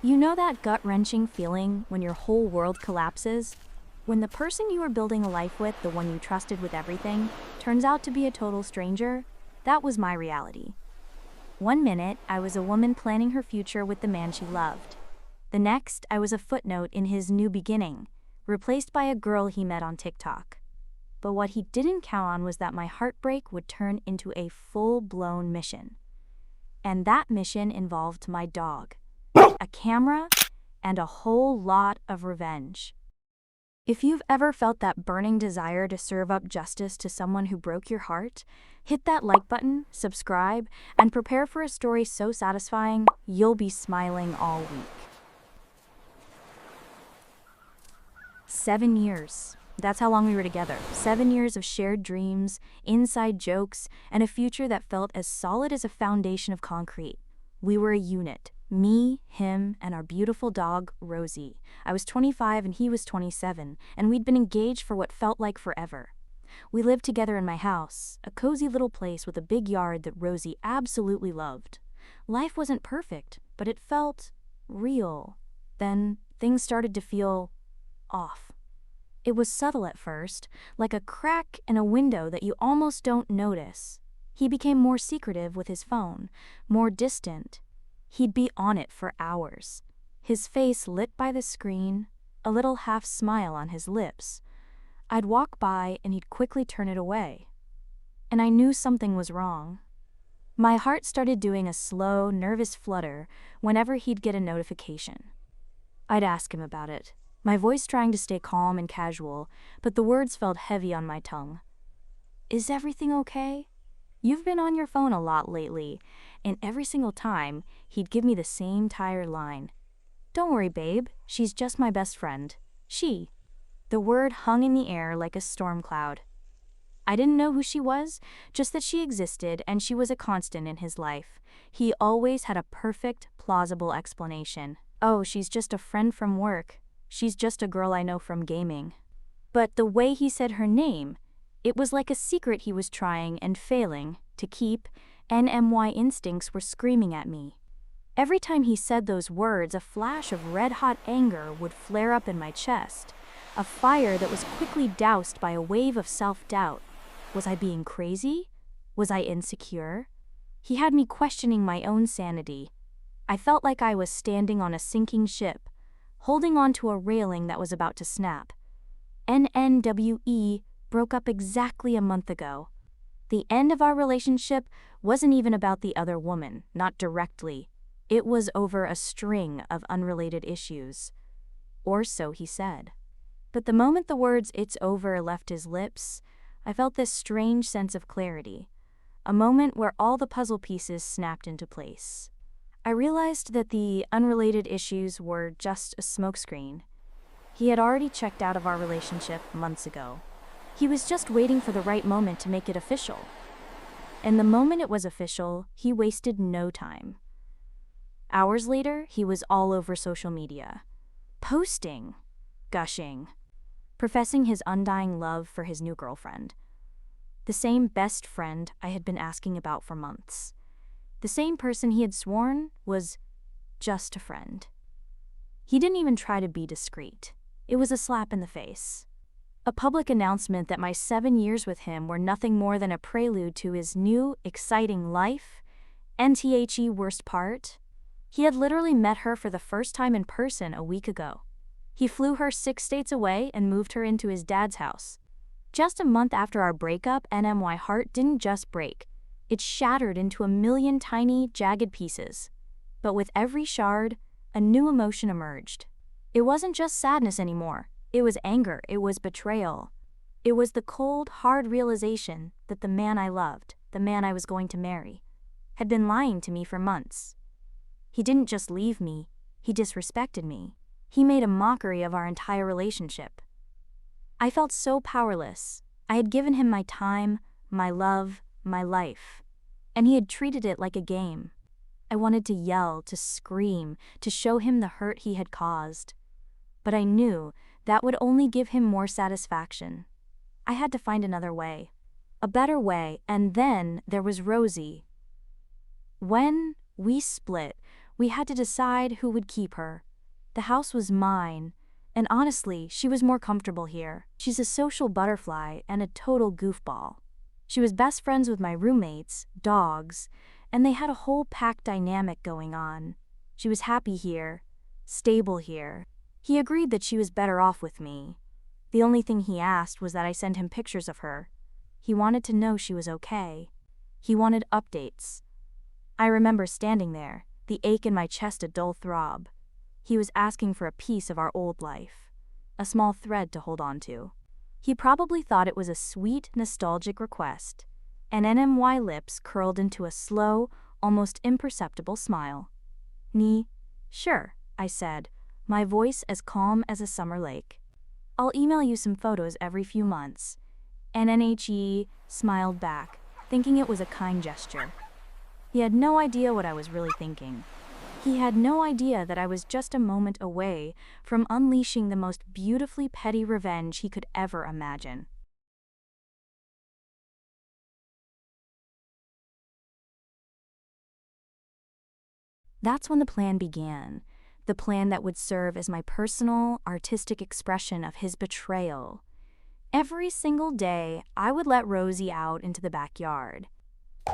You know that gut-wrenching feeling when your whole world collapses? When the person you were building a life with, the one you trusted with everything, turns out to be a total stranger? That was my reality. One minute, I was a woman planning her future with the man she loved. The next, I was a footnote in his new beginning, replaced by a girl he met on TikTok. But what he didn't count on was that my heartbreak would turn into a full-blown mission. And that mission involved my dog, a camera, and a whole lot of revenge. If you've ever felt that burning desire to serve up justice to someone who broke your heart, hit that like button, subscribe, and prepare for a story so satisfying you'll be smiling all week. 7 years. That's how long we were together. 7 years of shared dreams, inside jokes, and a future that felt as solid as a foundation of concrete. We were a unit. Me, him, and our beautiful dog, Rosie. I was 25 and he was 27, and we'd been engaged for what felt like forever. We lived together in my house, a cozy little place with a big yard that Rosie absolutely loved. Life wasn't perfect, but it felt real. Then things started to feel off. It was subtle at first, like a crack in a window that you almost don't notice. He became more secretive with his phone, more distant. He'd be on it for hours, his face lit by the screen, a little half smile on his lips. I'd walk by and he'd quickly turn it away. And I knew something was wrong. My heart started doing a slow, nervous flutter whenever he'd get a notification. I'd ask him about it, my voice trying to stay calm and casual, but the words felt heavy on my tongue. "Is everything okay? You've been on your phone a lot lately," and every single time, he'd give me the same tired line. "Don't worry, babe, she's just my best friend. She." The word hung in the air like a storm cloud. I didn't know who she was, just that she existed and she was a constant in his life. He always had a perfect, plausible explanation. "Oh, she's just a friend from work. She's just a girl I know from gaming." But the way he said her name, it was like a secret he was trying and failing to keep, and my instincts were screaming at me. Every time he said those words, a flash of red-hot anger would flare up in my chest, a fire that was quickly doused by a wave of self-doubt. Was I being crazy? Was I insecure? He had me questioning my own sanity. I felt like I was standing on a sinking ship, holding onto a railing that was about to snap. NNWE broke up exactly a month ago. The end of our relationship wasn't even about the other woman, not directly. It was over a string of unrelated issues. Or so he said. But the moment the words "it's over" left his lips, I felt this strange sense of clarity, a moment where all the puzzle pieces snapped into place. I realized that the unrelated issues were just a smokescreen. He had already checked out of our relationship months ago. He was just waiting for the right moment to make it official. And the moment it was official, he wasted no time. Hours later, he was all over social media, posting, gushing, professing his undying love for his new girlfriend. The same best friend I had been asking about for months. The same person he had sworn was just a friend. He didn't even try to be discreet. It was a slap in the face. A public announcement that my 7 years with him were nothing more than a prelude to his new, exciting life. NTHE worst part? He had literally met her for the first time in person a week ago. He flew her 6 states away and moved her into his dad's house. Just a month after our breakup, my heart didn't just break. It shattered into a million tiny, jagged pieces. But with every shard, a new emotion emerged. It wasn't just sadness anymore. It was anger. It was betrayal. It was the cold, hard realization that the man I loved, the man I was going to marry, had been lying to me for months. He didn't just leave me, he disrespected me. He made a mockery of our entire relationship. I felt so powerless. I had given him my time, my love, my life, and he had treated it like a game. I wanted to yell, to scream, to show him the hurt he had caused. But I knew that would only give him more satisfaction. I had to find another way, a better way, and then there was Rosie. When we split, We had to decide who would keep her. The house was mine, and honestly, she was more comfortable here. She's a social butterfly and a total goofball. She was best friends with my roommates, dogs, and they had a whole pack dynamic going on. She was happy here, stable here. He agreed that she was better off with me. The only thing he asked was that I send him pictures of her. He wanted to know she was okay. He wanted updates. I remember standing there, the ache in my chest a dull throb. He was asking for a piece of our old life, a small thread to hold on to. He probably thought it was a sweet, nostalgic request, and NMY lips curled into a slow, almost imperceptible smile. Sure, I said, my voice as calm as a summer lake. I'll email you some photos every few months. And NHE smiled back, thinking it was a kind gesture. He had no idea what I was really thinking. He had no idea that I was just a moment away from unleashing the most beautifully petty revenge he could ever imagine. That's when the plan began, the plan that would serve as my personal, artistic expression of his betrayal. Every single day, I would let Rosie out into the backyard.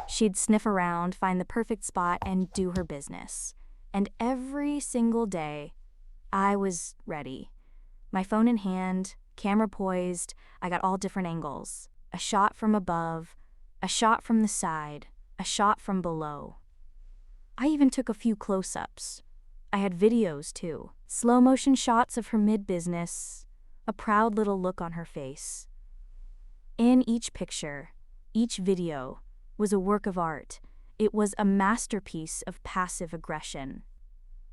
She'd sniff around, find the perfect spot, and do her business. And every single day, I was ready. My phone in hand, camera poised, I got all different angles. A shot from above, a shot from the side, a shot from below. I even took a few close-ups. I had videos too. Slow motion shots of her mid-business, a proud little look on her face. In each picture, each video, was a work of art. It was a masterpiece of passive aggression.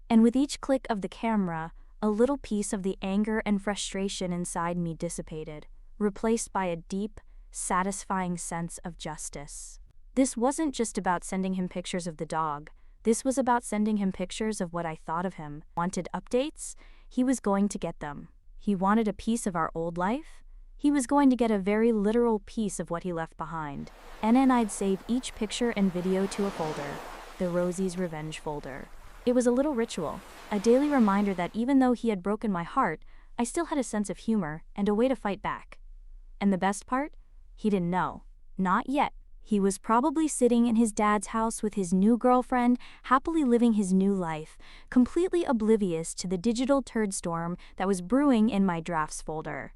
And with each click of the camera, a little piece of the anger and frustration inside me dissipated, replaced by a deep, satisfying sense of justice. This wasn't just about sending him pictures of the dog. This was about sending him pictures of what I thought of him. Wanted updates? He was going to get them. He wanted a piece of our old life? He was going to get a very literal piece of what he left behind. And then I'd save each picture and video to a folder, the Rosie's Revenge folder. It was a little ritual, a daily reminder that even though he had broken my heart, I still had a sense of humor and a way to fight back. And the best part? He didn't know. Not yet. He was probably sitting in his dad's house with his new girlfriend, happily living his new life, completely oblivious to the digital turd storm that was brewing in my drafts folder.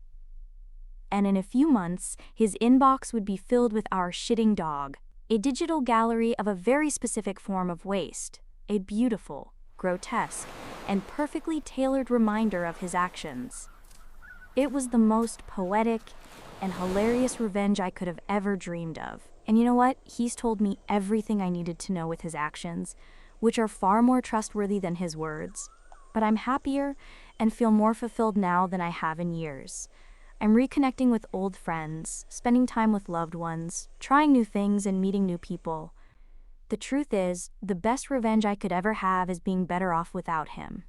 And in a few months, his inbox would be filled with our shitting dog, a digital gallery of a very specific form of waste, a beautiful, grotesque, and perfectly tailored reminder of his actions. It was the most poetic and hilarious revenge I could have ever dreamed of. And you know what? He's told me everything I needed to know with his actions, which are far more trustworthy than his words. But I'm happier and feel more fulfilled now than I have in years. I'm reconnecting with old friends, spending time with loved ones, trying new things and meeting new people. The truth is, the best revenge I could ever have is being better off without him.